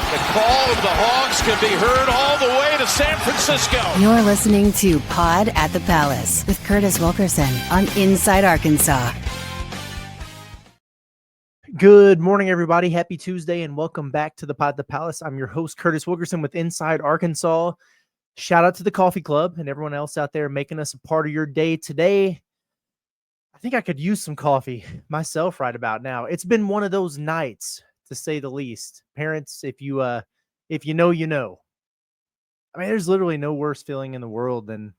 The call of the Hogs can be heard all the way to San Francisco. You're listening to Pod at the Palace with Curtis Wilkerson on Inside Arkansas. Good morning, everybody. Happy Tuesday, and welcome back to the Pod at the Palace. I'm your host, Curtis Wilkerson with Inside Arkansas. Shout out to the Coffee Club and everyone else out there making us a part of your day today. I think I could use some coffee myself right about now. It's been one of those nights, to say the least. Parents, if you know, you know. I mean, there's literally no worse feeling in the world than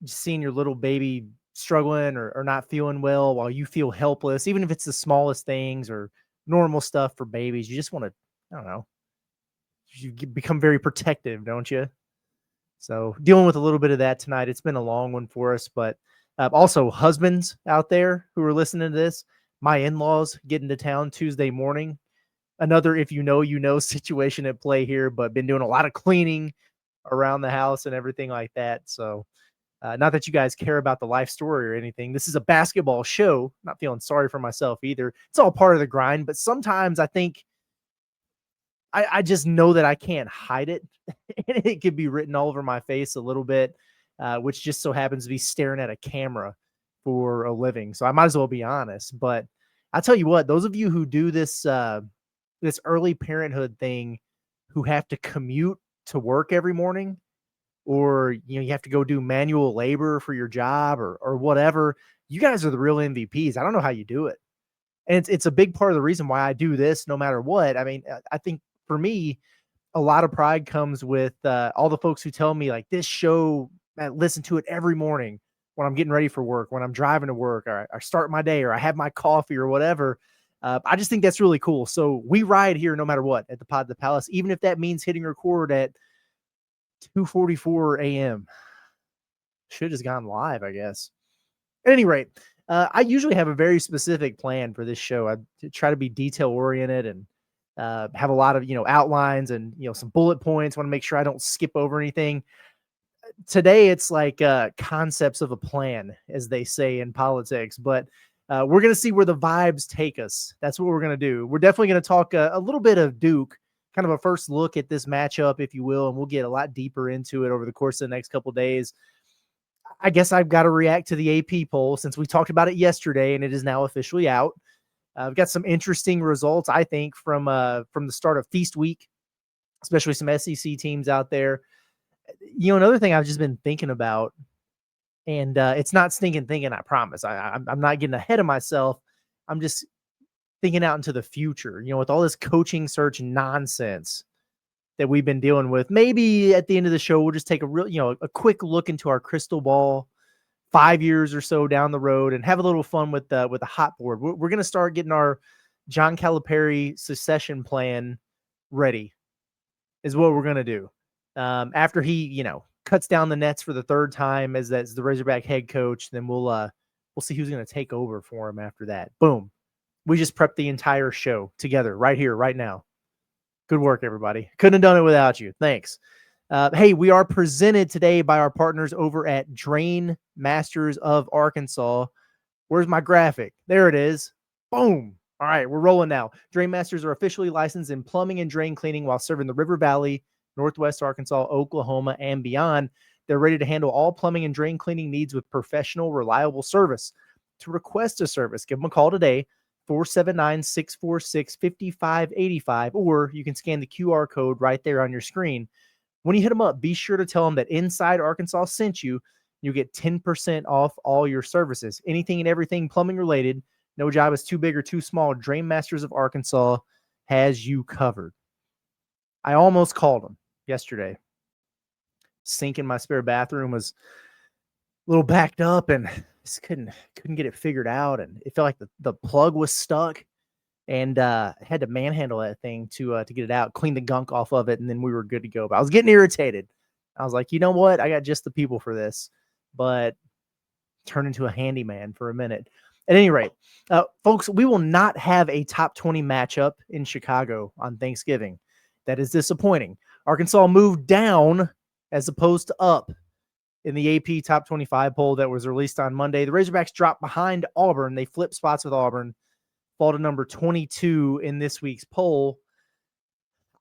just seeing your little baby struggling or not feeling well while you feel helpless, even if it's the smallest things or normal stuff for babies. You just want to, I don't know, you become very protective, don't you? So dealing with a little bit of that tonight. It's been a long one for us, but also husbands out there who are listening to this, my in-laws getting to town Tuesday morning. Another if you know situation at play here, but been doing a lot of cleaning around the house and everything like that. So not that you guys care about the life story or anything. This is a basketball show. Not feeling sorry for myself either. It's all part of the grind, but sometimes I think I just know that I can't hide it. And it could be written all over my face a little bit, which just so happens to be staring at a camera for a living. So I might as well be honest. But I tell you what, those of you who do this this early parenthood thing, who have to commute to work every morning, or you have to go do manual labor for your job or whatever, you guys are the real MVPs. I don't know how you do it. And it's a big part of the reason why I do this no matter what. I mean, I think for me, a lot of pride comes with all the folks who tell me like this show, I listen to it every morning when I'm getting ready for work, when I'm driving to work, or I start my day, or I have my coffee or whatever. I just think that's really cool. So we ride here no matter what at the Pod at the Palace, even if that means hitting record at 2:44 a.m. Should have gone live, I guess. At any rate, I usually have a very specific plan for this show. I try to be detail oriented and have a lot of, outlines and, some bullet points. Want to make sure I don't skip over anything. Today, it's like concepts of a plan, as they say in politics, but we're going to see where the vibes take us. That's what we're going to do. We're definitely going to talk a little bit of Duke, kind of a first look at this matchup, if you will, and we'll get a lot deeper into it over the course of the next couple of days. I guess I've got to react to the AP poll since we talked about it yesterday and it is now officially out. I've got some interesting results, I think, from the start of Feast Week, especially some SEC teams out there. Another thing I've just been thinking about, and it's not stinking thinking, I promise. I'm not getting ahead of myself. I'm just thinking out into the future, with all this coaching search nonsense that we've been dealing with. Maybe at the end of the show, we'll just take a quick look into our crystal ball 5 years or so down the road and have a little fun with the hot board. We're going to start getting our John Calipari succession plan ready is what we're going to do. After he, cuts down the nets for the third time as the Razorback head coach, then we'll see who's going to take over for him after that. Boom. We just prepped the entire show together right here, right now. Good work, everybody. Couldn't have done it without you. Thanks. Hey, we are presented today by our partners over at Drain Masters of Arkansas. Where's my graphic? There it is. Boom. All right, we're rolling now. Drain Masters are officially licensed in plumbing and drain cleaning while serving the River Valley, Northwest Arkansas, Oklahoma, and beyond. They're ready to handle all plumbing and drain cleaning needs with professional, reliable service. To request a service, give them a call today, 479-646-5585, or you can scan the QR code right there on your screen. When you hit them up, be sure to tell them that Inside Arkansas sent you. You'll get 10% off all your services. Anything and everything plumbing related. No job is too big or too small. Drain Masters of Arkansas has you covered. I almost called them yesterday. Sink in my spare bathroom was a little backed up and just couldn't get it figured out. And it felt like the plug was stuck. And had to manhandle that thing to get it out, clean the gunk off of it, and then we were good to go. But I was getting irritated. I was like, you know what? I got just the people for this. But turned into a handyman for a minute. At any rate, folks, we will not have a top 20 matchup in Chicago on Thanksgiving. That is disappointing. Arkansas moved down as opposed to up in the AP Top 25 poll that was released on Monday. The Razorbacks dropped behind Auburn. They flipped spots with Auburn. Fall to number 22 in this week's poll.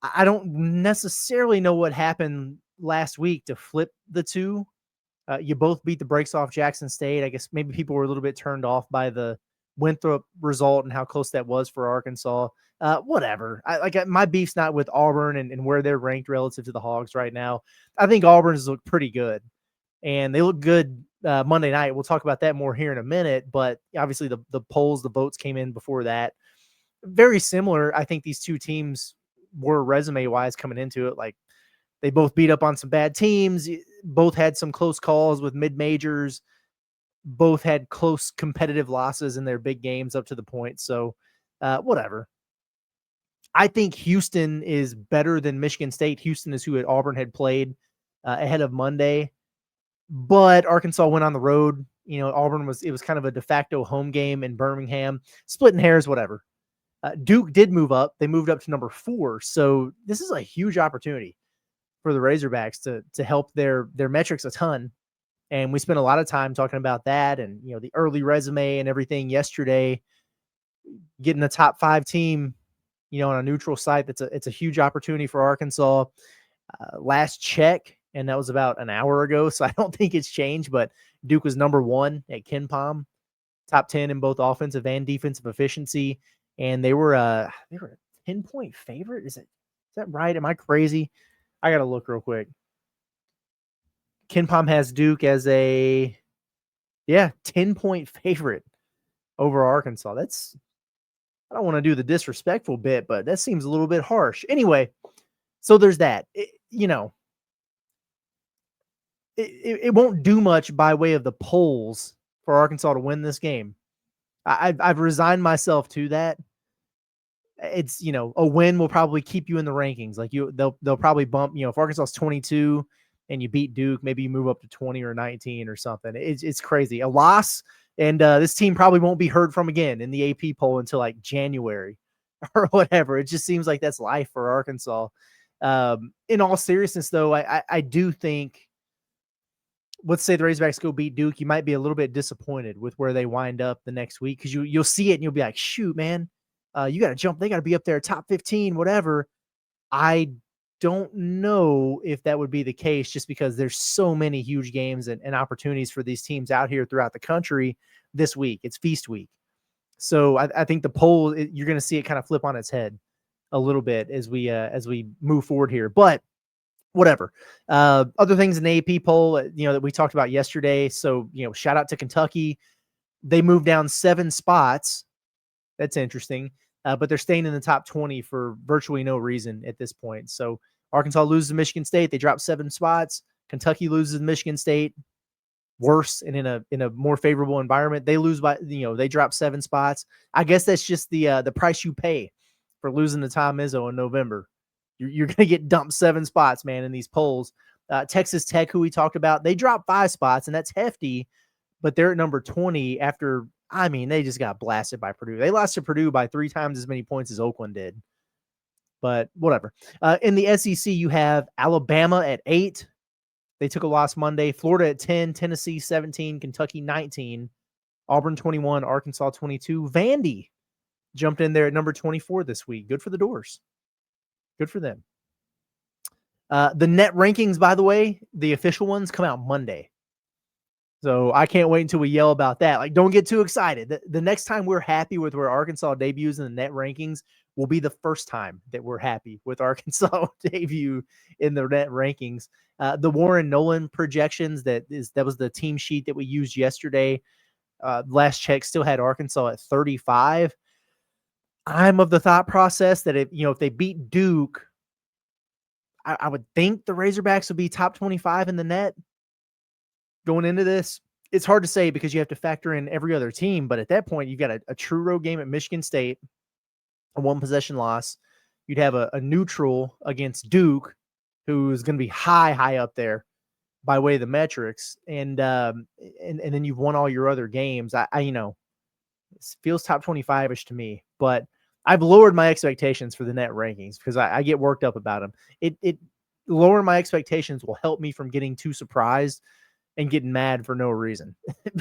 I don't necessarily know what happened last week to flip the two. You both beat the brakes off Jackson State. I guess maybe people were a little bit turned off by the Winthrop result and how close that was for Arkansas. Whatever. My beef's not with Auburn and where they're ranked relative to the Hogs right now. I think Auburn's look pretty good, and they look good Monday night. We'll talk about that more here in a minute, but obviously the polls, the votes came in before that. Very similar. I think these two teams were resume-wise coming into it. Like, they both beat up on some bad teams. Both had some close calls with mid-majors. Both had close competitive losses in their big games up to the point. So, whatever. I think Houston is better than Michigan State. Houston is who Auburn had played ahead of Monday. But Arkansas went on the road. Auburn was kind of a de facto home game in Birmingham. Splitting hairs, whatever. Duke did move up. They moved up to number 4. So this is a huge opportunity for the Razorbacks to help their metrics a ton. And we spent a lot of time talking about that and, the early resume and everything yesterday. Getting a top 5 team, on a neutral site, it's a huge opportunity for Arkansas. Last check, and that was about an hour ago, so I don't think it's changed, but Duke was number 1 at KenPom, top 10 in both offensive and defensive efficiency, and they were a 10-point favorite. Is that right? Am I crazy? I got to look real quick. KenPom has Duke as a 10-point favorite over Arkansas. I don't want to do the disrespectful bit, but that seems a little bit harsh. Anyway, so there's that. It won't do much by way of the polls for Arkansas to win this game. I've resigned myself to that. It's, a win will probably keep you in the rankings. Like they'll probably bump, if Arkansas is 22 and you beat Duke, maybe you move up to 20 or 19 or something. It's crazy. A loss, and this team probably won't be heard from again in the AP poll until like January or whatever. It just seems like that's life for Arkansas. In all seriousness, though, I do think, let's say the Razorbacks go beat Duke, you might be a little bit disappointed with where they wind up the next week, because you'll see it and you'll be like, shoot, man, you got to jump. They got to be up there top 15, whatever. I don't know if that would be the case, just because there's so many huge games and opportunities for these teams out here throughout the country this week. It's feast week. So I think the poll, you're going to see it kind of flip on its head a little bit as we move forward here. But whatever. Other things in the AP poll, that we talked about yesterday. So, shout out to Kentucky. They moved down 7 spots. That's interesting. But they're staying in the top 20 for virtually no reason at this point. So Arkansas loses to Michigan State. They drop 7 spots. Kentucky loses to Michigan State. Worse, and in a more favorable environment. They lose by, they drop 7 spots. I guess that's just the price you pay for losing to Tom Izzo in November. You're going to get dumped 7 spots, man, in these polls. Texas Tech, who we talked about, they dropped 5 spots, and that's hefty, but they're at number 20 after, they just got blasted by Purdue. They lost to Purdue by 3 times as many points as Oakland did. But whatever. In the SEC, you have Alabama at 8. They took a loss Monday. Florida at 10, Tennessee 17, Kentucky 19, Auburn 21, Arkansas 22. Vandy jumped in there at number 24 this week. Good for the Doors. Good for them. The net rankings, by the way, the official ones come out Monday. So I can't wait until we yell about that. Like, don't get too excited. The next time we're happy with where Arkansas debuts in the net rankings will be the first time that we're happy with Arkansas debut in the net rankings. The Warren Nolan projections, that was the team sheet that we used yesterday. Last check still had Arkansas at 35. I'm of the thought process that if they beat Duke, I would think the Razorbacks would be top 25 in the net going into this. It's hard to say because you have to factor in every other team, but at that point, you've got a true road game at Michigan State, a 1-possession loss. You'd have a neutral against Duke, who's going to be high up there by way of the metrics, and then you've won all your other games. It feels top 25-ish to me, but I've lowered my expectations for the net rankings because I get worked up about them. It lowering my expectations will help me from getting too surprised and getting mad for no reason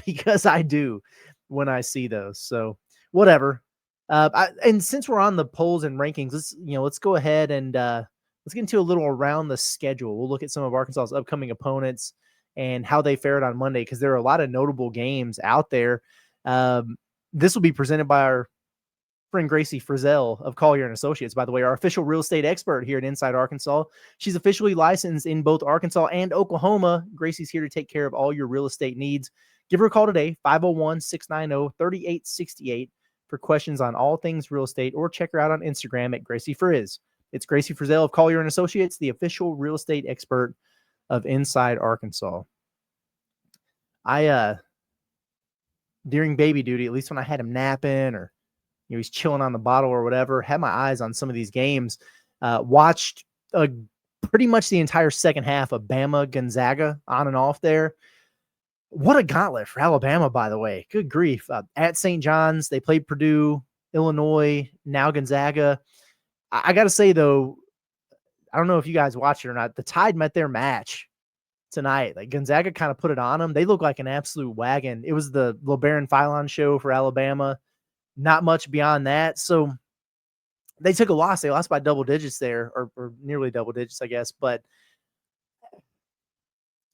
because I do when I see those. So whatever. And since we're on the polls and rankings, let's go ahead and let's get into a little around the schedule. We'll look at some of Arkansas's upcoming opponents and how they fared on Monday, because there are a lot of notable games out there. This will be presented by our friend Gracie Frizzell of Collier and Associates, by the way, our official real estate expert here at Inside Arkansas. She's officially licensed in both Arkansas and Oklahoma. Gracie's here to take care of all your real estate needs. Give her a call today, 501-690-3868 for questions on all things real estate, or check her out on Instagram at Gracie Frizz. It's Gracie Frizzell of Collier and Associates, the official real estate expert of Inside Arkansas. During baby duty, at least when I had him napping or he's chilling on the bottle or whatever, had my eyes on some of these games, watched pretty much the entire second half of Bama Gonzaga on and off there. What a gauntlet for Alabama, by the way. Good grief. At St. John's, they played Purdue, Illinois, now Gonzaga. I got to say, though, I don't know if you guys watched it or not, the Tide met their match tonight. Like, Gonzaga kind of put it on them. They look like an absolute wagon. It was the LeBaron Philon show for Alabama. Not much beyond that. So they took a loss. They lost by double digits there, or nearly double digits, I guess. But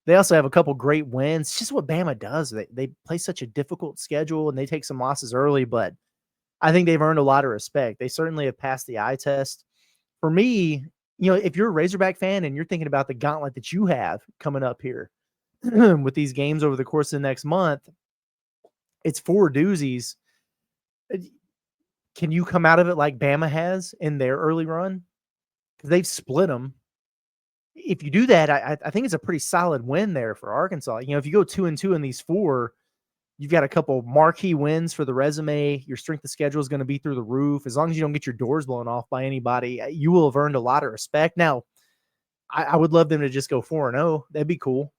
they also have a couple great wins. It's just what Bama does. They play such a difficult schedule, and they take some losses early, but I think they've earned a lot of respect. They certainly have passed the eye test. For me, if you're a Razorback fan and you're thinking about the gauntlet that you have coming up here with these games over the course of the next month, it's 4 doozies. Can you come out of it like Bama has in their early run? Because they've split them. If you do that, I think it's a pretty solid win there for Arkansas. If you go 2-2 in these 4, you've got a couple marquee wins for the resume. Your strength of schedule is going to be through the roof. As long as you don't get your doors blown off by anybody, you will have earned a lot of respect. Now, I would love them to just go 4-0. That'd be cool.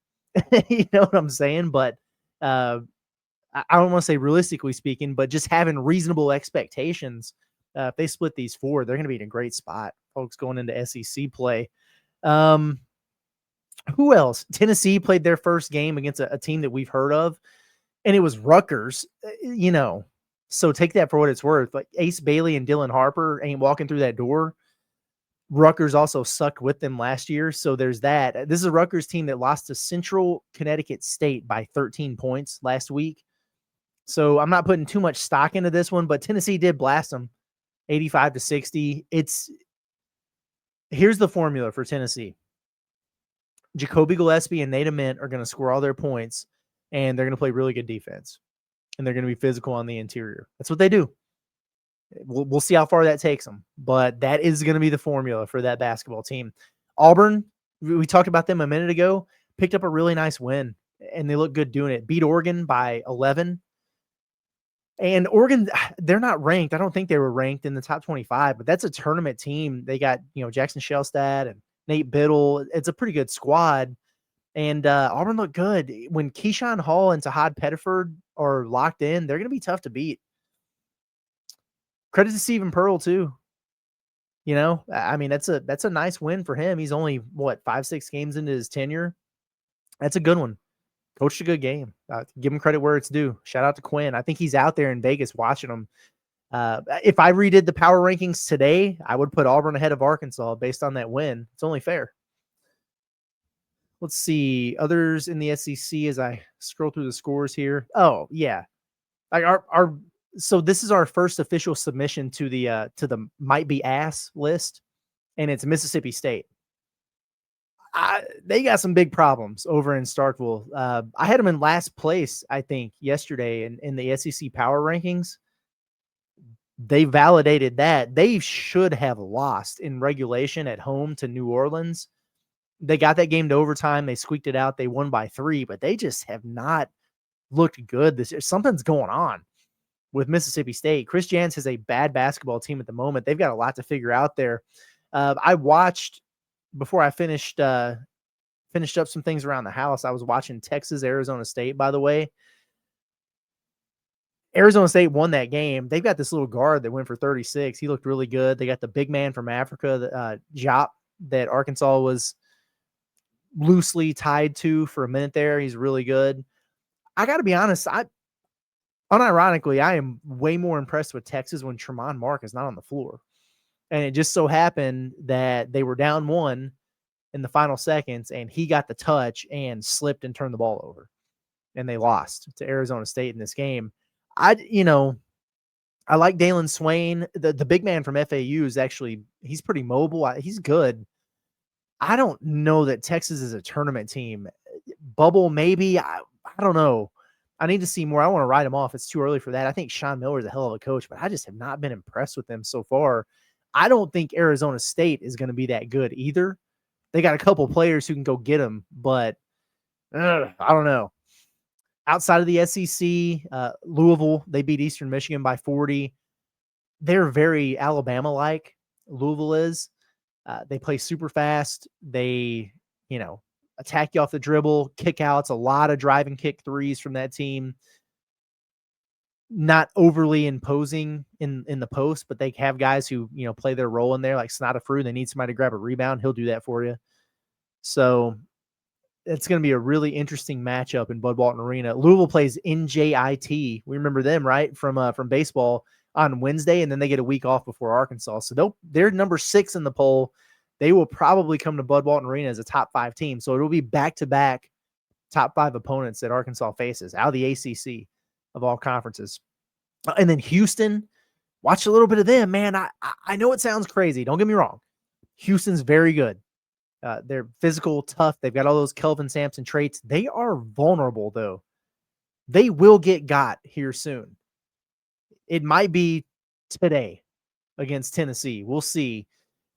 You know what I'm saying? But I don't want to say realistically speaking, but just having reasonable expectations. If they split these 4, they're going to be in a great spot, folks, going into SEC play. Who else? Tennessee played their first game against a team that we've heard of, and it was Rutgers, so take that for what it's worth. Like, Ace Bailey and Dylan Harper ain't walking through that door. Rutgers also sucked with them last year, so there's that. This is a Rutgers team that lost to Central Connecticut State by 13 points last week, so I'm not putting too much stock into this one, but Tennessee did blast them 85-60. Here's the formula for Tennessee. Jacoby Gillespie and Nate Ament are going to score all their points, and they're going to play really good defense, and they're going to be physical on the interior. That's what they do. We'll see how far that takes them, but that is going to be the formula for that basketball team. Auburn, we talked about them a minute ago, picked up a really nice win, and they look good doing it. Beat Oregon by 11. And Oregon, they're not ranked. I don't think they were ranked in the top 25, but that's a tournament team. They got, Jackson Shellstad and Nate Biddle. It's a pretty good squad. And Auburn looked good. When Keyshawn Hall and Tahad Pettiford are locked in, they're going to be tough to beat. Credit to Stephen Pearl, too. That's a nice win for him. He's only, 5-6 games into his tenure. That's a good one. Coached a good game. Give him credit where it's due. Shout out to Quinn. I think he's out there in Vegas watching them. If I redid the power rankings today, I would put Auburn ahead of Arkansas based on that win. It's only fair. Let's see others in the SEC as I scroll through the scores here. Oh yeah, so this is our first official submission to the might be ass list, and it's Mississippi State. They got some big problems over in Starkville. I had them in last place, I think, yesterday in the SEC power rankings. They validated that. They should have lost in regulation at home to New Orleans. They got that game to overtime. They squeaked it out. They won by 3, but they just have not looked good this year. Something's going on with Mississippi State. Chris Jans has a bad basketball team at the moment. They've got a lot to figure out there. I watched, before I finished up some things around the house, I was watching Texas, Arizona State, by the way. Arizona State won that game. They've got this little guard that went for 36. He looked really good. They got the big man from Africa, Jop, that Arkansas was loosely tied to for a minute there. He's really good. I got to be honest. unironically, I am way more impressed with Texas when Tremont Mark is not on the floor. And it just so happened that they were down 1 in the final seconds, and he got the touch and slipped and turned the ball over. And they lost to Arizona State in this game. I like Dalen Swain. The big man from FAU is actually, he's pretty mobile. He's good. I don't know that Texas is a tournament team. Bubble, maybe. I don't know. I need to see more. I want to write him off. It's too early for that. I think Sean Miller is a hell of a coach, but I just have not been impressed with them so far. I don't think Arizona State is going to be that good either. They got a couple players who can go get them, but I don't know. Outside of the SEC, Louisville, they beat Eastern Michigan by 40. They're very Alabama-like, Louisville is. They play super fast. They, attack you off the dribble, kick outs, a lot of drive and kick threes from that team. Not overly imposing in the post, but they have guys who, play their role in there, like Snodafru. They need somebody to grab a rebound. He'll do that for you. So it's going to be a really interesting matchup in Bud Walton Arena. Louisville plays NJIT. We remember them, right, from baseball on Wednesday, and then they get a week off before Arkansas. So they're number 6 in the poll. They will probably come to Bud Walton Arena as a top 5 team. So it'll be back-to-back top 5 opponents that Arkansas faces out of the ACC of all conferences. And then Houston, watch a little bit of them, man. I know it sounds crazy. Don't get me wrong. Houston's very good. They're physical, tough. They've got all those Kelvin Sampson traits. They are vulnerable, though. They will get got here soon. It might be today against Tennessee. We'll see.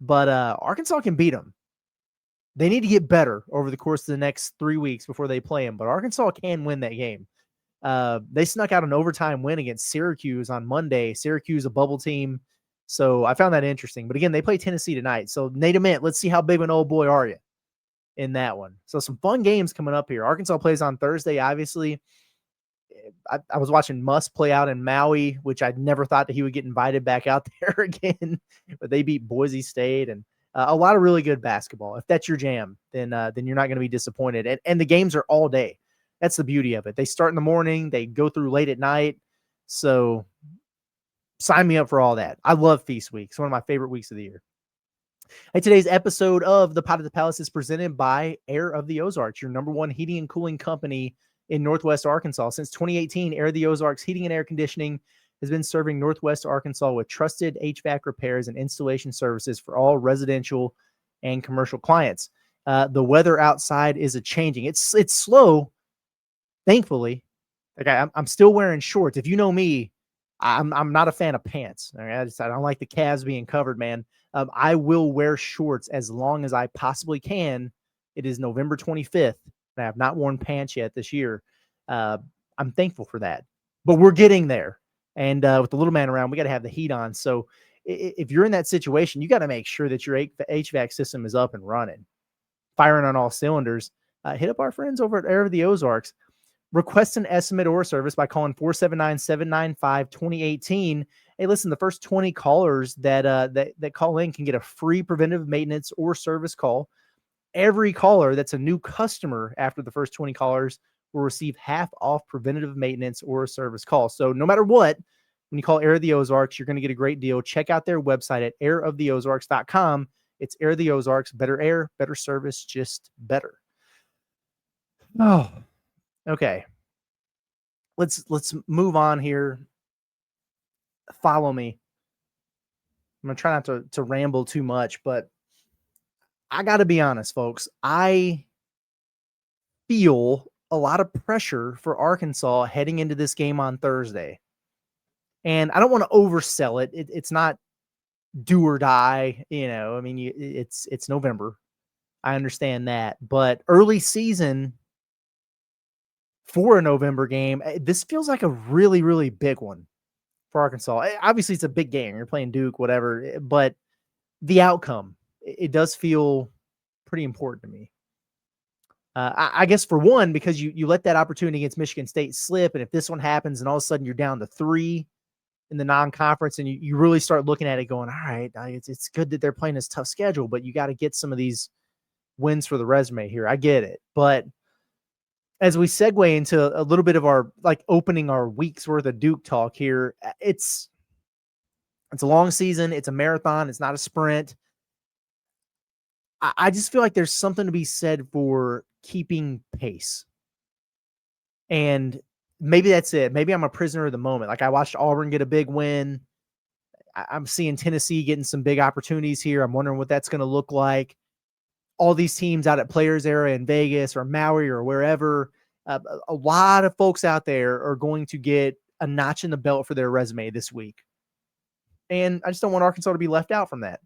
But Arkansas can beat them. They need to get better over the course of the next 3 weeks before they play them. But Arkansas can win that game. They snuck out an overtime win against Syracuse on Monday. Syracuse, a bubble team. So I found that interesting. But again, they play Tennessee tonight. So Nate Ament, let's see how big of an old boy are you in that one. So some fun games coming up here. Arkansas plays on Thursday, obviously. I was watching Muss play out in Maui, which I never thought that he would get invited back out there again. But they beat Boise State and a lot of really good basketball. If that's your jam, then you're not going to be disappointed. And the games are all day. That's the beauty of it. They start in the morning. They go through late at night. So sign me up for all that. I love Feast Week. It's one of my favorite weeks of the year. Hey, today's episode of The Pot at the Palace is presented by Air of the Ozarks, your number one heating and cooling company in Northwest Arkansas. Since 2018, Air of the Ozarks Heating and Air Conditioning has been serving Northwest Arkansas with trusted HVAC repairs and installation services for all residential and commercial clients. The weather outside is a-changing. It's slow, thankfully. Okay, I'm still wearing shorts. If you know me, I'm not a fan of pants. Okay? I don't like the calves being covered, man. I will wear shorts as long as I possibly can. It is November 25th. I have not worn pants yet this year. I'm thankful for that. But we're getting there. And with the little man around, we got to have the heat on. So if you're in that situation, you got to make sure that your HVAC system is up and running, firing on all cylinders. Hit up our friends over at Air of the Ozarks. Request an estimate or service by calling 479-795-2018. Hey, listen, the first 20 callers that call in can get a free preventive maintenance or service call. Every caller that's a new customer after the first 20 callers will receive half off preventative maintenance or a service call. So no matter what, when you call Air of the Ozarks, you're going to get a great deal. Check out their website at airoftheozarks.com. It's Air of the Ozarks. Better air, better service, just better. Oh, okay. Let's move on here. Follow me. I'm going to try not to ramble too much, but I got to be honest, folks. I feel a lot of pressure for Arkansas heading into this game on Thursday. And I don't want to oversell it. It's not do or die. I mean, it's November. I understand that. But early season for a November game, this feels like a really, really big one for Arkansas. Obviously, it's a big game. You're playing Duke, whatever. But the outcome, it does feel pretty important to me. I guess for one, because you let that opportunity against Michigan State slip, and if this one happens and all of a sudden you're down to 3 in the non-conference and you really start looking at it going, all right, it's good that they're playing this tough schedule, but you got to get some of these wins for the resume here. I get it. But as we segue into a little bit of our opening our week's worth of Duke talk here, it's a long season. It's a marathon. It's not a sprint. I just feel like there's something to be said for keeping pace. And maybe that's it. Maybe I'm a prisoner of the moment. Like I watched Auburn get a big win. I'm seeing Tennessee getting some big opportunities here. I'm wondering what that's going to look like. All these teams out at Players Era in Vegas or Maui or wherever, a lot of folks out there are going to get a notch in the belt for their resume this week. And I just don't want Arkansas to be left out from that.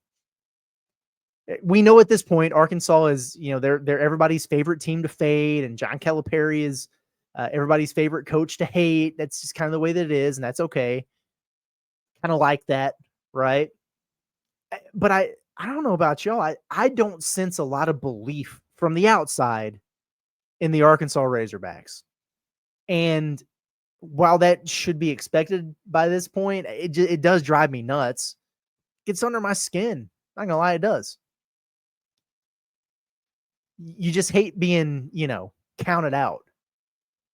We know at this point, Arkansas is, they're everybody's favorite team to fade, and John Calipari is everybody's favorite coach to hate. That's just kind of the way that it is, and that's okay. Kind of like that, right? But I don't know about y'all. I don't sense a lot of belief from the outside in the Arkansas Razorbacks. And while that should be expected by this point, it does drive me nuts. It gets under my skin. Not gonna lie, it does. You just hate being, counted out,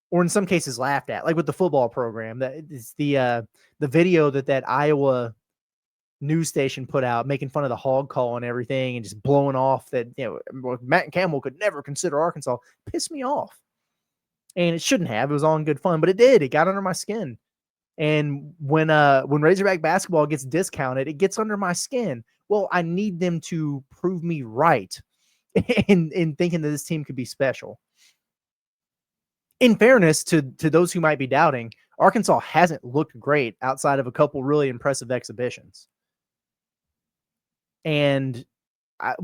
or in some cases laughed at, like with the football program. That is the video that Iowa news station put out, making fun of the hog call and everything, and just blowing off that Matt Campbell could never consider Arkansas. Pissed me off, and it shouldn't have. It was all in good fun, but it did. It got under my skin. And when Razorback basketball gets discounted, it gets under my skin. Well, I need them to prove me right in thinking that this team could be special. In fairness to those who might be doubting, Arkansas hasn't looked great outside of a couple really impressive exhibitions. And I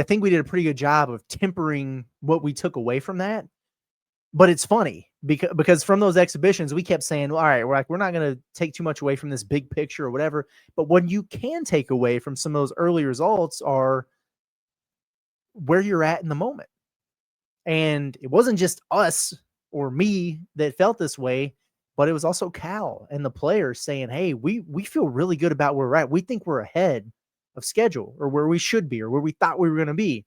think we did a pretty good job of tempering what we took away from that. But it's funny because from those exhibitions, we kept saying, well, all right, we're not going to take too much away from this big picture or whatever. But what you can take away from some of those early results are where you're at in the moment. And it wasn't just us or me that felt this way, but it was also Cal and the players saying, hey, we feel really good about where we're at. We think we're ahead of schedule, or where we should be, or where we thought we were going to be.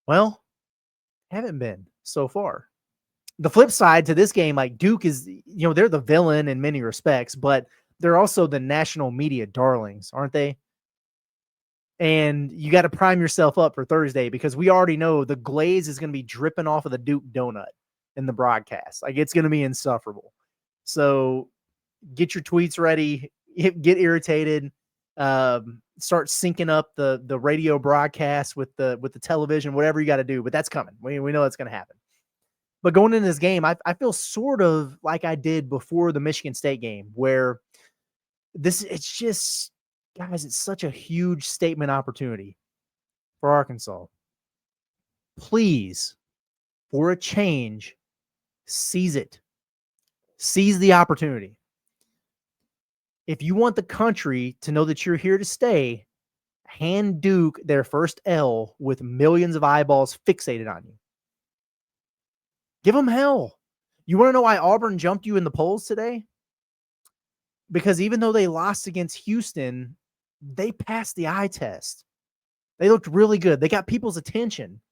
Well, haven't been so far. The flip side to this game, like Duke is, they're the villain in many respects, but they're also the national media darlings, aren't they? And you got to prime yourself up for Thursday, because we already know the glaze is going to be dripping off of the Duke donut in the broadcast. Like, it's going to be insufferable. So get your tweets ready, get irritated, start syncing up the radio broadcast with the television, whatever you got to do, but that's coming. We know that's going to happen. But going into this game, I feel sort of like I did before the Michigan State game, where it's just, guys, it's such a huge statement opportunity for Arkansas. Please, for a change, seize it. Seize the opportunity. If you want the country to know that you're here to stay, hand Duke their first L with millions of eyeballs fixated on you. Give them hell. You want to know why Auburn jumped you in the polls today? Because even though they lost against Houston, they passed the eye test. They looked really good. They got people's attention.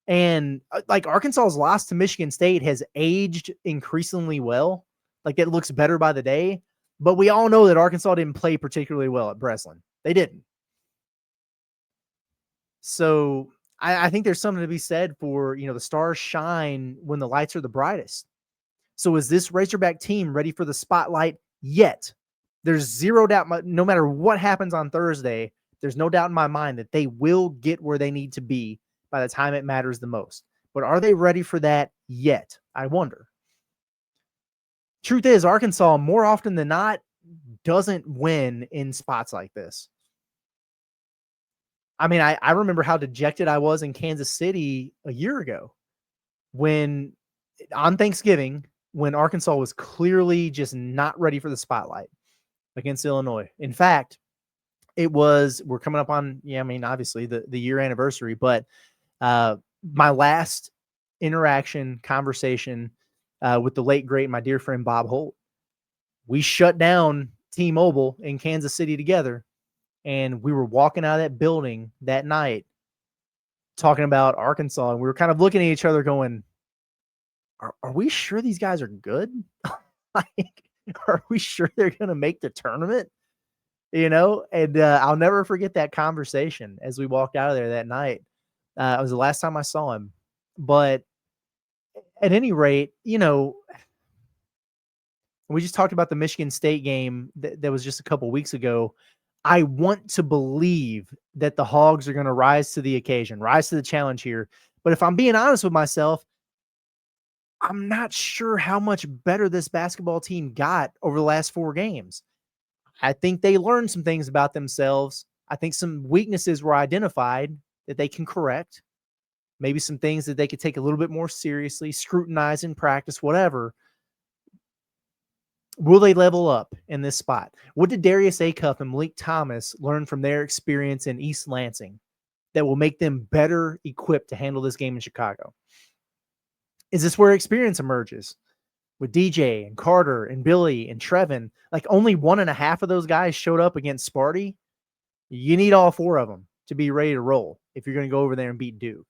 And like Arkansas's loss to Michigan State has aged increasingly well. Like, it looks better by the day. But we all know that Arkansas didn't play particularly well at Breslin. They didn't. So I think there's something to be said for, the stars shine when the lights are the brightest. So is this Razorback team ready for the spotlight yet? There's zero doubt, no matter what happens on Thursday, there's no doubt in my mind that they will get where they need to be by the time it matters the most. But are they ready for that yet? I wonder. Truth is, Arkansas, more often than not, doesn't win in spots like this. I mean, I remember how dejected I was in Kansas City a year ago when, on Thanksgiving, when Arkansas was clearly just not ready for the spotlight against Illinois. In fact, we're coming up on, obviously the year anniversary, but my last conversation with the late, great, my dear friend Bob Holt, we shut down T-Mobile in Kansas City together. And we were walking out of that building that night talking about Arkansas. And we were kind of looking at each other going, are we sure these guys are good? Like, are we sure they're going to make the tournament? And I'll never forget that conversation as we walked out of there that night. It was the last time I saw him. But at any rate, we just talked about the Michigan State game that was just a couple weeks ago. I want to believe that the Hogs are going to rise to the occasion, rise to the challenge here. But if I'm being honest with myself, I'm not sure how much better this basketball team got over the last 4 games. I think they learned some things about themselves. I think some weaknesses were identified that they can correct. Maybe some things that they could take a little bit more seriously, scrutinize in practice, whatever. Will they level up in this spot? What did Darius Acuff and Malik Thomas learn from their experience in East Lansing that will make them better equipped to handle this game in Chicago? Is this where experience emerges? With DJ and Carter and Billy and Trevin, like only 1.5 of those guys showed up against Sparty. You need all 4 of them to be ready to roll if you're going to go over there and beat Duke.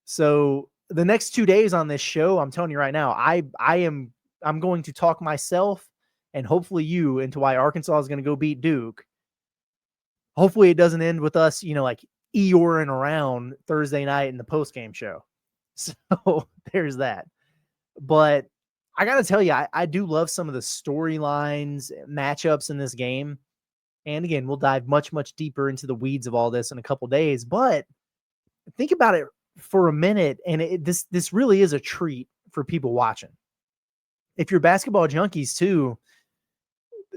So the next 2 days on this show, I'm telling you right now, I'm going to talk myself and hopefully you into why Arkansas is going to go beat Duke. Hopefully it doesn't end with us, like Eoring around Thursday night in the post-game show. So there's that. But I got to tell you, I do love some of the storylines, matchups in this game. And again, we'll dive much, much deeper into the weeds of all this in a couple days. But think about it for a minute. And this really is a treat for people watching. If you're basketball junkies too,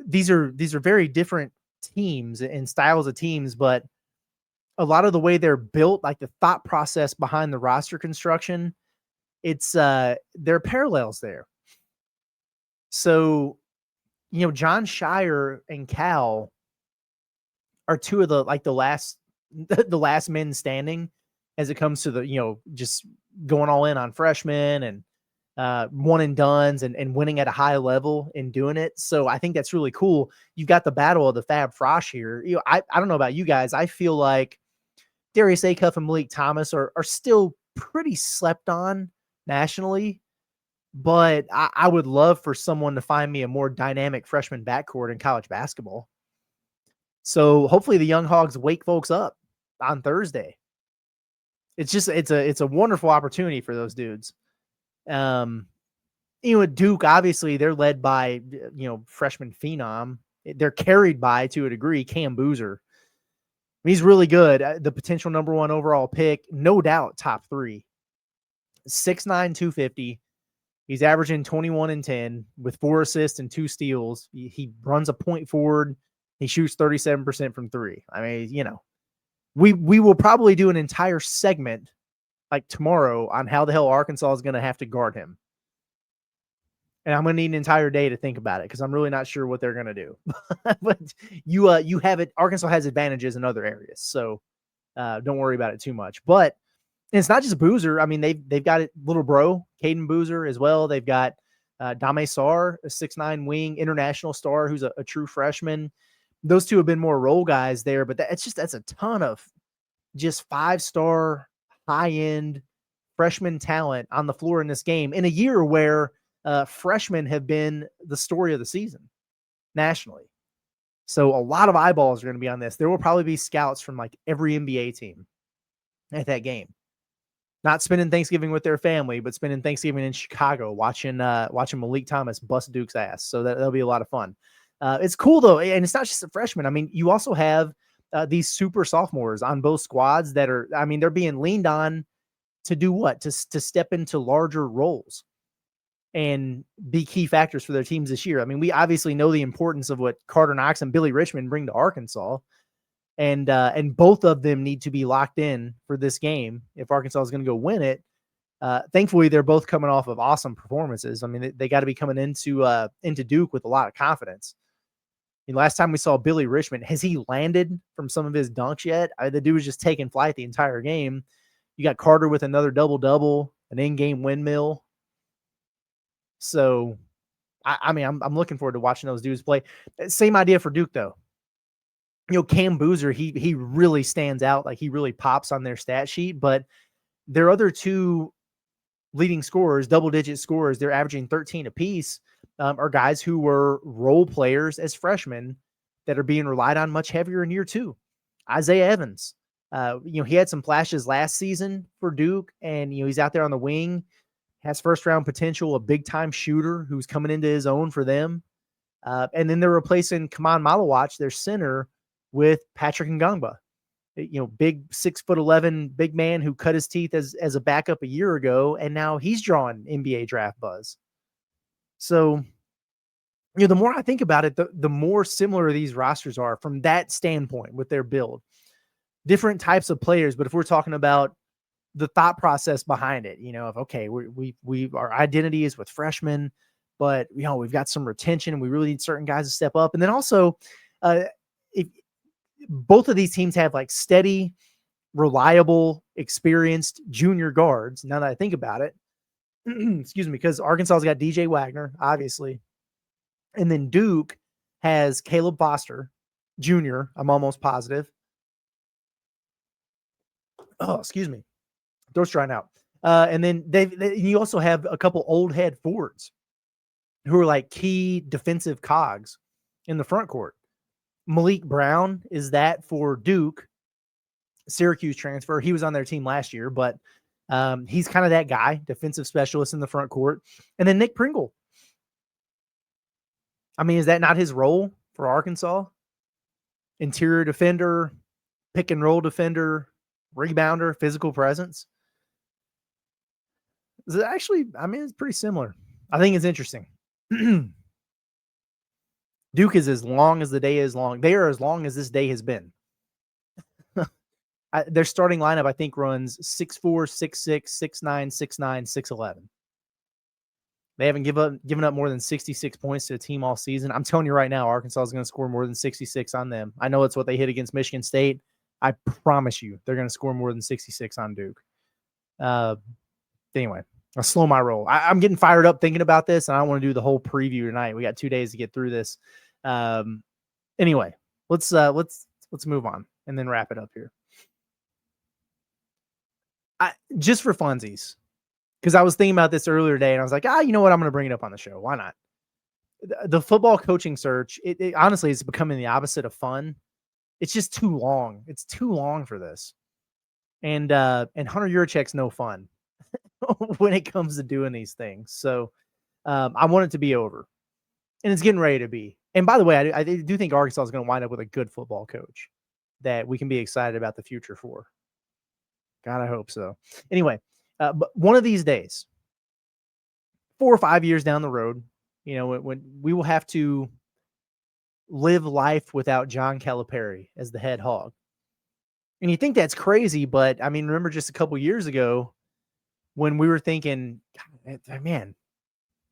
these are very different teams and styles of teams. But a lot of the way they're built, like the thought process behind the roster construction, there are parallels there. So, John Shire and Cal are 2 of the last men standing as it comes to the, just going all in on freshmen and one and dones and winning at a high level and doing it. So I think that's really cool. You've got the battle of the Fab Frosh here. I don't know about you guys. I feel like Darius Acuff and Malik Thomas are still pretty slept on nationally, but I would love for someone to find me a more dynamic freshman backcourt in college basketball. So hopefully the young Hogs wake folks up on Thursday. It's a wonderful opportunity for those dudes. At Duke, obviously they're led by, freshman phenom. They're carried by, to a degree, Cam Boozer. He's really good. The potential number 1 overall pick, no doubt top 3. 6'9", 250. He's averaging 21 and 10 with 4 assists and 2 steals. He runs a point forward. He shoots 37% from 3. I mean, we will probably do an entire segment like tomorrow on how the hell Arkansas is going to have to guard him. And I'm going to need an entire day to think about it because I'm really not sure what they're going to do. But you have it. Arkansas has advantages in other areas, so don't worry about it too much. But it's not just Boozer. I mean, they've got little bro, Caden Boozer as well. They've got Dame Sarr, a 6'9" wing, international star who's a true freshman. Those 2 have been more role guys there, but that's a ton of just 5-star, high-end freshman talent on the floor in this game in a year where freshmen have been the story of the season nationally. So a lot of eyeballs are going to be on this. There will probably be scouts from like every NBA team at that game. Not spending Thanksgiving with their family, but spending Thanksgiving in Chicago watching Malik Thomas bust Duke's ass. So that'll be a lot of fun. It's cool though, and it's not just the freshmen. I mean, you also have these super sophomores on both squads that are, they're being leaned on to do what? To step into larger roles and be key factors for their teams this year. I mean, we obviously know the importance of what Carter Knox and Billy Richmond bring to Arkansas. And both of them need to be locked in for this game if Arkansas is going to go win it. Thankfully, they're both coming off of awesome performances. I mean, they got to be coming into Duke with a lot of confidence. Last time we saw Billy Richmond, has he landed from some of his dunks yet? The dude was just taking flight the entire game. You got Carter with another double-double, an in-game windmill. So, I'm looking forward to watching those dudes play. Same idea for Duke, though. Cam Boozer, he really stands out. Like, he really pops on their stat sheet. But their other 2 leading scorers, double-digit scorers, they're averaging 13 apiece, are guys who were role players as freshmen that are being relied on much heavier in year two. Isaiah Evans, he had some flashes last season for Duke, and he's out there on the wing, has first-round potential, a big-time shooter who's coming into his own for them. And then they're replacing Kaman Malawach, their center, with Patrick Ngangba. Big 6'11" big man who cut his teeth as a backup a year ago, and now he's drawing NBA draft buzz. So, the more I think about it, the more similar these rosters are from that standpoint with their build. Different types of players, but if we're talking about the thought process behind it, of okay, our identity is with freshmen, but we've got some retention and we really need certain guys to step up. And then also, if both of these teams have like steady, reliable, experienced junior guards. Now that I think about it, excuse me, because Arkansas's got DJ Wagner, obviously. And then Duke has Caleb Foster Jr. I'm almost positive. Oh, excuse me. Throat's drying out. And then you also have a couple old head forwards who are like key defensive cogs in the front court. Malik Brown is that for Duke, Syracuse transfer. He was on their team last year, but he's kind of that guy, defensive specialist in the front court. And then Nick Pringle. I mean, is that not his role for Arkansas? Interior defender, pick and roll defender, rebounder, physical presence. Is it actually, it's pretty similar. I think it's interesting. Duke is as long as the day is long. They are as long as this day has been. Their starting lineup, I think, runs 6'4", 6'6", 6'9", 6'9", 6'11". They haven't given up more than 66 points to a team all season. I'm telling you right now, Arkansas is going to score more than 66 on them. I know it's what they hit against Michigan State. I promise you they're going to score more than 66 on Duke. Anyway, I'll slow my roll. I'm getting fired up thinking about this, and I don't want to do the whole preview tonight. We got 2 days to get through this. Anyway, let's move on and then wrap it up here. Just for funsies, because I was thinking about this earlier today, and I was like, you know what? I'm going to bring it up on the show. Why not? The football coaching search, it honestly is becoming the opposite of fun. It's just too long. It's too long for this. And Hunter Yurachek's no fun when it comes to doing these things. So I want it to be over. And it's getting ready to be. And by the way, I do think Arkansas is going to wind up with a good football coach that we can be excited about the future for. God, I hope so. Anyway, but one of these days, 4 or 5 years down the road, when we will have to live life without John Calipari as the head hog. And you think that's crazy, but remember just a couple years ago when we were thinking, man,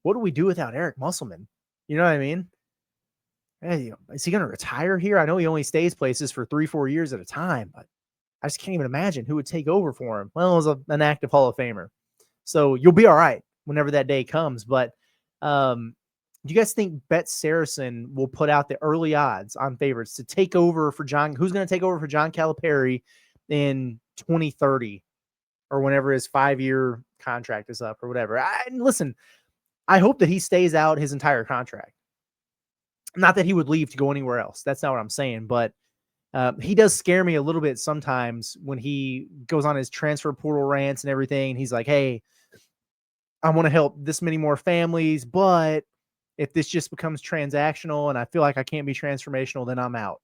what do we do without Eric Musselman? You know what I mean? Hey, is he going to retire here? I know he only stays places for 3-4 years at a time, but I just can't even imagine who would take over for him. Well, it was an active Hall of Famer. So you'll be all right whenever that day comes. But do you guys think SARACEN will put out the early odds on favorites to take over for John? Who's going to take over for John Calipari in 2030 or whenever his 5-year contract is up or whatever? Listen, I hope that he stays out his entire contract. Not that he would leave to go anywhere else. That's not what I'm saying. But he does scare me a little bit sometimes when he goes on his transfer portal rants and everything. And he's like, hey, I want to help this many more families, but if this just becomes transactional and I feel like I can't be transformational, then I'm out.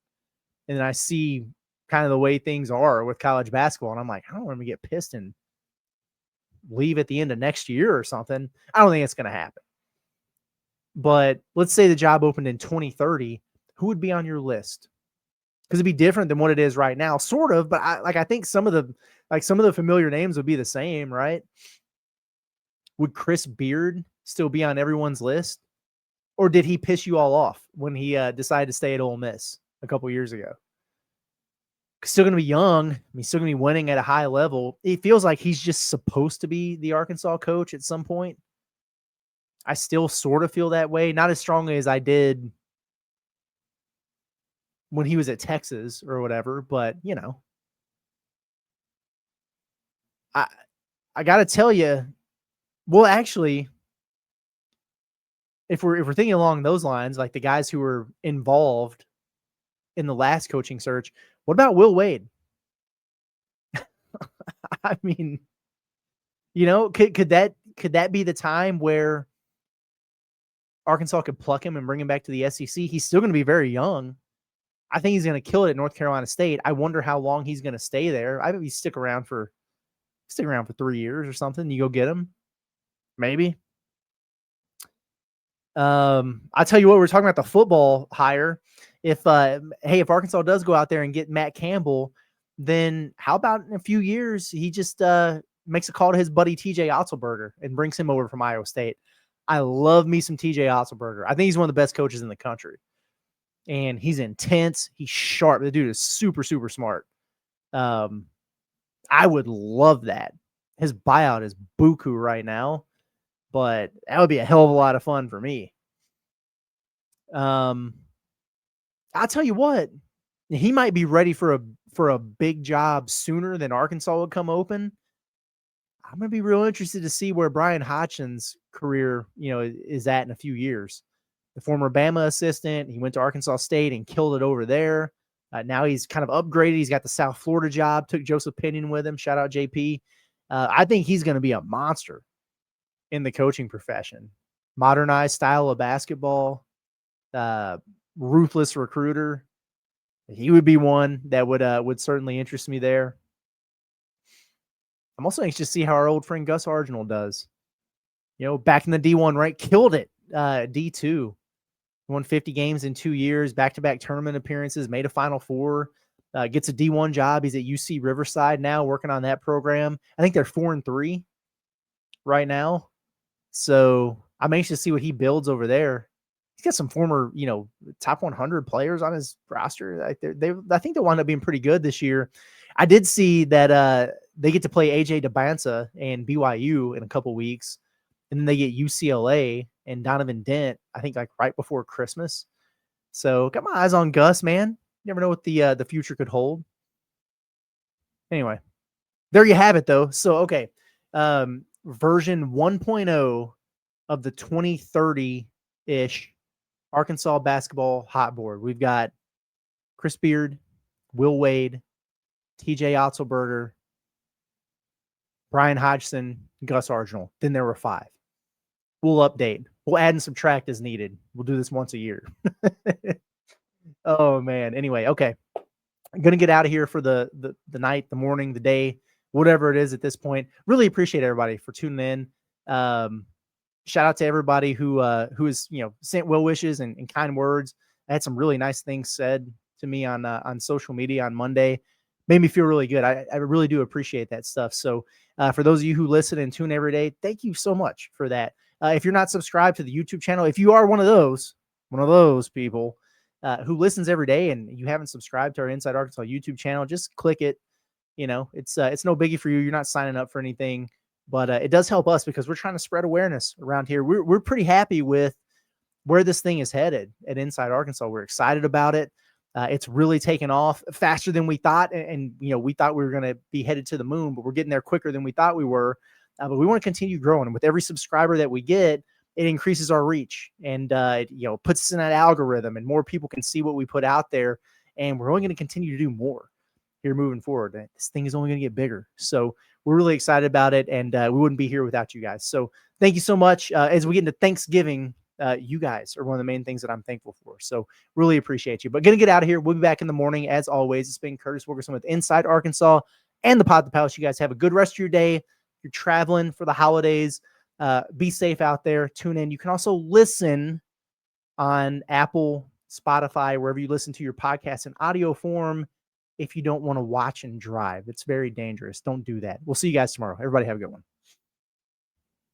And then I see kind of the way things are with college basketball. And I'm like, I don't want to get pissed and leave at the end of next year or something. I don't think it's going to happen. But let's say the job opened in 2030. Who would be on your list? Because it'd be different than what it is right now, sort of. But I think some of the familiar names would be the same, right? Would Chris Beard still be on everyone's list? Or did he piss you all off when he decided to stay at Ole Miss a couple years ago? Still going to be young. He's still going to be winning at a high level. It feels like he's just supposed to be the Arkansas coach at some point. I still sort of feel that way. Not as strongly as I did when he was at Texas or whatever, but I got to tell you, Well, actually, if we're thinking along those lines, like the guys who were involved in the last coaching search, what about Will Wade? I mean, could that be the time where Arkansas could pluck him and bring him back to the SEC? He's still going to be very young. I think he's going to kill it at North Carolina State. I wonder how long he's going to stay there. I bet he stick around for 3 years or something. You go get him, maybe. I'll tell you what, we're talking about the football hire. If Arkansas does go out there and get Matt Campbell, then how about in a few years he just makes a call to his buddy TJ Otzelberger and brings him over from Iowa State. I love me some TJ Otzelberger. I think he's one of the best coaches in the country. And he's intense. He's sharp. The dude is super, super smart. I would love that. His buyout is buku right now, but that would be a hell of a lot of fun for me. I'll tell you what, he might be ready for a big job sooner than Arkansas would come open. I'm going to be real interested to see where Brian Hodgson's career, is at in a few years. The former Bama assistant, he went to Arkansas State and killed it over there. Now he's kind of upgraded. He's got the South Florida job, took Joseph Pinion with him. Shout out JP. I think he's going to be a monster in the coaching profession. Modernized style of basketball, ruthless recruiter. He would be one that would certainly interest me there. I'm also anxious to see how our old friend Gus Arginal does. Back in the D1, right? Killed it. D2. Won 50 games in 2 years, back-to-back tournament appearances, made a Final Four, gets a D1 job. He's at UC Riverside now, working on that program. I think they're 4-3 right now. So I'm anxious to see what he builds over there. He's got some former, top 100 players on his roster. I think they'll wind up being pretty good this year. I did see that they get to play AJ DeBanza and BYU in a couple weeks, and then they get UCLA and Donovan Dent, I think like right before Christmas. So got my eyes on Gus, man. You never know what the future could hold. Anyway, there you have it though. So, okay. Version 1.0 of the 2030-ish Arkansas basketball hot board. We've got Chris Beard, Will Wade, TJ Otzelberger, Brian Hodgson, Gus Arginal. Then there were 5. We'll update. We'll add and subtract as needed. We'll do this once a year. Oh, man. Anyway, okay. I'm going to get out of here for the night, the morning, the day, whatever it is at this point. Really appreciate everybody for tuning in. Shout out to everybody who has, sent well wishes and kind words. I had some really nice things said to me on social media on Monday. Made me feel really good. I really do appreciate that stuff. So for those of you who listen and tune every day, thank you so much for that. If you're not subscribed to the YouTube channel, if you are one of those people who listens every day and you haven't subscribed to our Inside Arkansas YouTube channel, just click it. It's no biggie for you. You're not signing up for anything, but it does help us because we're trying to spread awareness around here. We're pretty happy with where this thing is headed at Inside Arkansas. We're excited about it. It's really taken off faster than we thought. And we thought we were going to be headed to the moon, but we're getting there quicker than we thought we were. But we want to continue growing. And with every subscriber that we get, it increases our reach and, puts us in that algorithm and more people can see what we put out there. And we're only going to continue to do more here moving forward. This thing is only going to get bigger. So we're really excited about it. And we wouldn't be here without you guys. So thank you so much. As we get into Thanksgiving, you guys are one of the main things that I'm thankful for. So really appreciate you. But going to get out of here. We'll be back in the morning. As always, it's been Curtis Wilkerson with Inside Arkansas and the Pod the Palace. You guys have a good rest of your day. You're traveling for the holidays. Be safe out there. Tune in. You can also listen on Apple, Spotify, wherever you listen to your podcast in audio form. If you don't want to watch and drive, it's very dangerous. Don't do that. We'll see you guys tomorrow. Everybody have a good one.